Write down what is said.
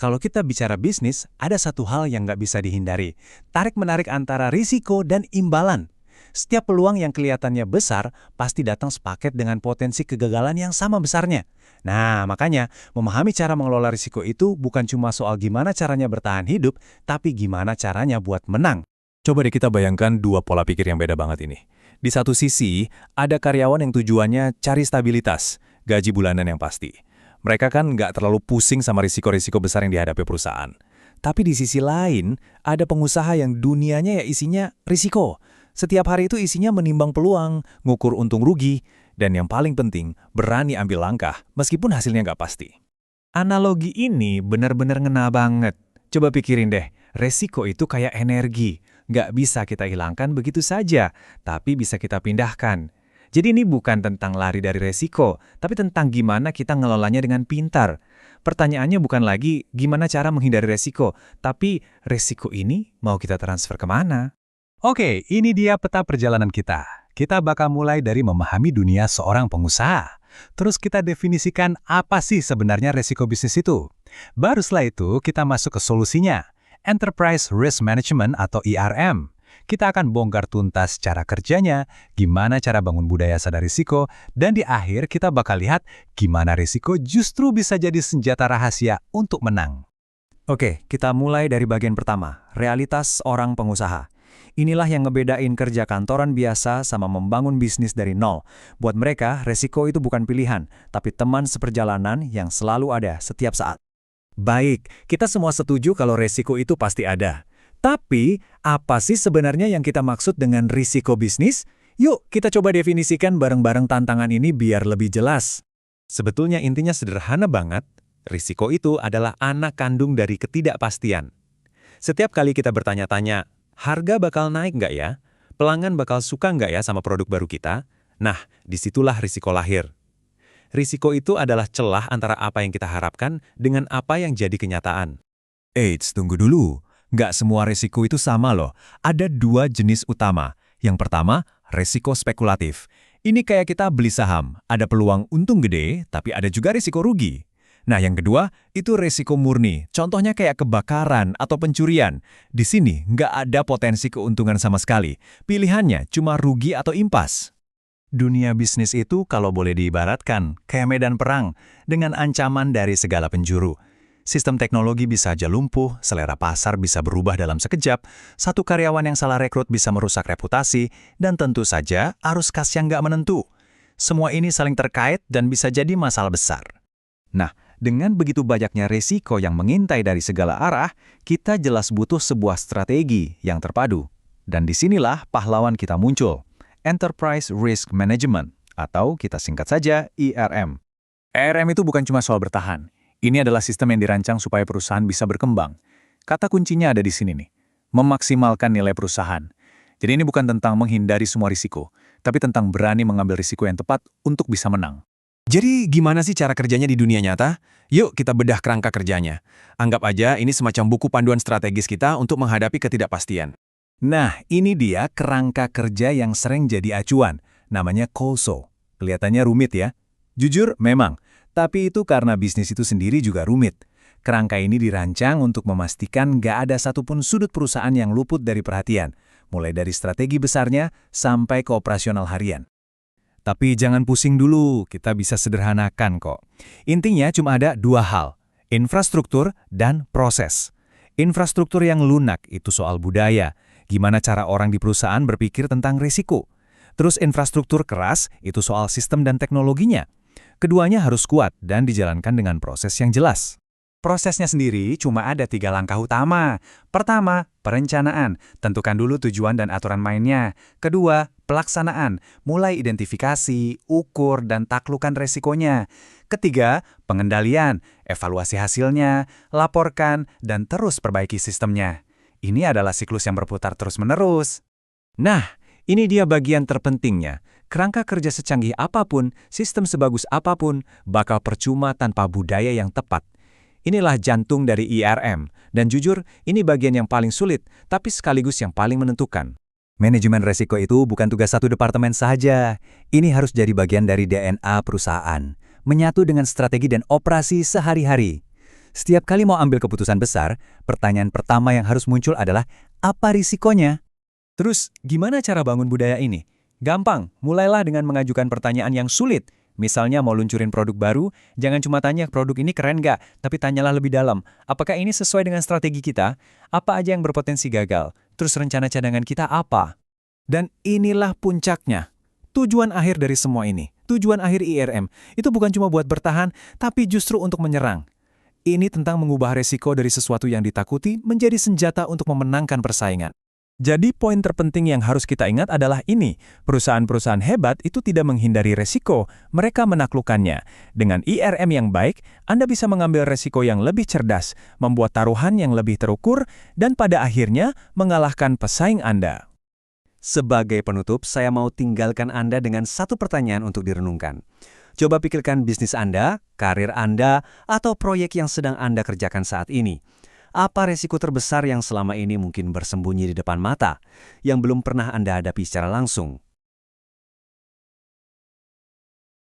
Kalau kita bicara bisnis, ada satu hal yang nggak bisa dihindari. Tarik-menarik antara risiko dan imbalan. Setiap peluang yang kelihatannya besar, pasti datang sepaket dengan potensi kegagalan yang sama besarnya. Nah, makanya memahami cara mengelola risiko itu bukan cuma soal gimana caranya bertahan hidup, tapi gimana caranya buat menang. Coba deh kita bayangkan dua pola pikir yang beda banget ini. Di satu sisi, ada karyawan yang tujuannya cari stabilitas, gaji bulanan yang pasti. Mereka kan nggak terlalu pusing sama risiko-risiko besar yang dihadapi perusahaan. Tapi di sisi lain, ada pengusaha yang dunianya ya isinya risiko. Setiap hari itu isinya menimbang peluang, ngukur untung rugi, dan yang paling penting, berani ambil langkah meskipun hasilnya nggak pasti. Analogi ini benar-benar ngena banget. Coba pikirin deh, resiko itu kayak energi. Nggak bisa kita hilangkan begitu saja, tapi bisa kita pindahkan. Jadi ini bukan tentang lari dari resiko, tapi tentang gimana kita ngelolanya dengan pintar. Pertanyaannya bukan lagi gimana cara menghindari resiko, tapi resiko ini mau kita transfer kemana? Oke, ini dia peta perjalanan kita. Kita bakal mulai dari memahami dunia seorang pengusaha. Terus kita definisikan apa sih sebenarnya resiko bisnis itu. Baru setelah itu kita masuk ke solusinya. Enterprise Risk Management atau ERM. Kita akan bongkar tuntas cara kerjanya, gimana cara bangun budaya sadar risiko, dan di akhir kita bakal lihat gimana risiko justru bisa jadi senjata rahasia untuk menang. Oke, kita mulai dari bagian pertama, realitas orang pengusaha. Inilah yang ngebedain kerja kantoran biasa sama membangun bisnis dari nol. Buat mereka, resiko itu bukan pilihan, tapi teman seperjalanan yang selalu ada setiap saat. Baik, kita semua setuju kalau resiko itu pasti ada. Tapi, apa sih sebenarnya yang kita maksud dengan risiko bisnis? Yuk, kita coba definisikan bareng-bareng tantangan ini biar lebih jelas. Sebetulnya intinya sederhana banget. Risiko itu adalah anak kandung dari ketidakpastian. Setiap kali kita bertanya-tanya, harga bakal naik nggak ya? Pelanggan bakal suka nggak ya sama produk baru kita? Nah, disitulah risiko lahir. Risiko itu adalah celah antara apa yang kita harapkan dengan apa yang jadi kenyataan. Eits, tunggu dulu. Nggak semua risiko itu sama loh. Ada dua jenis utama. Yang pertama, risiko spekulatif. Ini kayak kita beli saham. Ada peluang untung gede, tapi ada juga risiko rugi. Nah, yang kedua, itu risiko murni. Contohnya kayak kebakaran atau pencurian. Di sini nggak ada potensi keuntungan sama sekali. Pilihannya cuma rugi atau impas. Dunia bisnis itu kalau boleh diibaratkan kayak medan perang dengan ancaman dari segala penjuru. Sistem teknologi bisa aja lumpuh, selera pasar bisa berubah dalam sekejap, satu karyawan yang salah rekrut bisa merusak reputasi, dan tentu saja arus kas yang nggak menentu. Semua ini saling terkait dan bisa jadi masalah besar. Nah, dengan begitu banyaknya resiko yang mengintai dari segala arah, kita jelas butuh sebuah strategi yang terpadu. Dan disinilah pahlawan kita muncul, Enterprise Risk Management, atau kita singkat saja ERM. ERM itu bukan cuma soal bertahan. Ini adalah sistem yang dirancang supaya perusahaan bisa berkembang. Kata kuncinya ada di sini nih, memaksimalkan nilai perusahaan. Jadi ini bukan tentang menghindari semua risiko, tapi tentang berani mengambil risiko yang tepat untuk bisa menang. Jadi gimana sih cara kerjanya di dunia nyata? Yuk kita bedah kerangka kerjanya. Anggap aja ini semacam buku panduan strategis kita untuk menghadapi ketidakpastian. Nah, ini dia kerangka kerja yang sering jadi acuan. Namanya KOSO. Kelihatannya rumit ya? Jujur, memang. Tapi itu karena bisnis itu sendiri juga rumit. Kerangka ini dirancang untuk memastikan nggak ada satupun sudut perusahaan yang luput dari perhatian, mulai dari strategi besarnya sampai ke operasional harian. Tapi jangan pusing dulu, kita bisa sederhanakan kok. Intinya cuma ada dua hal, infrastruktur dan proses. Infrastruktur yang lunak itu soal budaya, gimana cara orang di perusahaan berpikir tentang risiko. Terus infrastruktur keras itu soal sistem dan teknologinya. Keduanya harus kuat dan dijalankan dengan proses yang jelas. Prosesnya sendiri cuma ada 3 langkah utama. Pertama, perencanaan. Tentukan dulu tujuan dan aturan mainnya. Kedua, pelaksanaan. Mulai identifikasi, ukur, dan taklukkan resikonya. Ketiga, pengendalian. Evaluasi hasilnya, laporkan, dan terus perbaiki sistemnya. Ini adalah siklus yang berputar terus-menerus. Nah, ini dia bagian terpentingnya. Kerangka kerja secanggih apapun, sistem sebagus apapun, bakal percuma tanpa budaya yang tepat. Inilah jantung dari ERM, dan jujur, ini bagian yang paling sulit, tapi sekaligus yang paling menentukan. Manajemen resiko itu bukan tugas satu departemen saja. Ini harus jadi bagian dari DNA perusahaan, menyatu dengan strategi dan operasi sehari-hari. Setiap kali mau ambil keputusan besar, pertanyaan pertama yang harus muncul adalah, apa risikonya? Terus, gimana cara bangun budaya ini? Gampang, mulailah dengan mengajukan pertanyaan yang sulit. Misalnya mau luncurin produk baru, jangan cuma tanya produk ini keren nggak, tapi tanyalah lebih dalam. Apakah ini sesuai dengan strategi kita? Apa aja yang berpotensi gagal? Terus rencana cadangan kita apa? Dan inilah puncaknya. Tujuan akhir dari semua ini, tujuan akhir IRM, itu bukan cuma buat bertahan, tapi justru untuk menyerang. Ini tentang mengubah resiko dari sesuatu yang ditakuti menjadi senjata untuk memenangkan persaingan. Jadi poin terpenting yang harus kita ingat adalah ini, perusahaan-perusahaan hebat itu tidak menghindari resiko, mereka menaklukkannya. Dengan IRM yang baik, Anda bisa mengambil resiko yang lebih cerdas, membuat taruhan yang lebih terukur, dan pada akhirnya mengalahkan pesaing Anda. Sebagai penutup, saya mau tinggalkan Anda dengan satu pertanyaan untuk direnungkan. Coba pikirkan bisnis Anda, karir Anda, atau proyek yang sedang Anda kerjakan saat ini. Apa resiko terbesar yang selama ini mungkin bersembunyi di depan mata, yang belum pernah Anda hadapi secara langsung?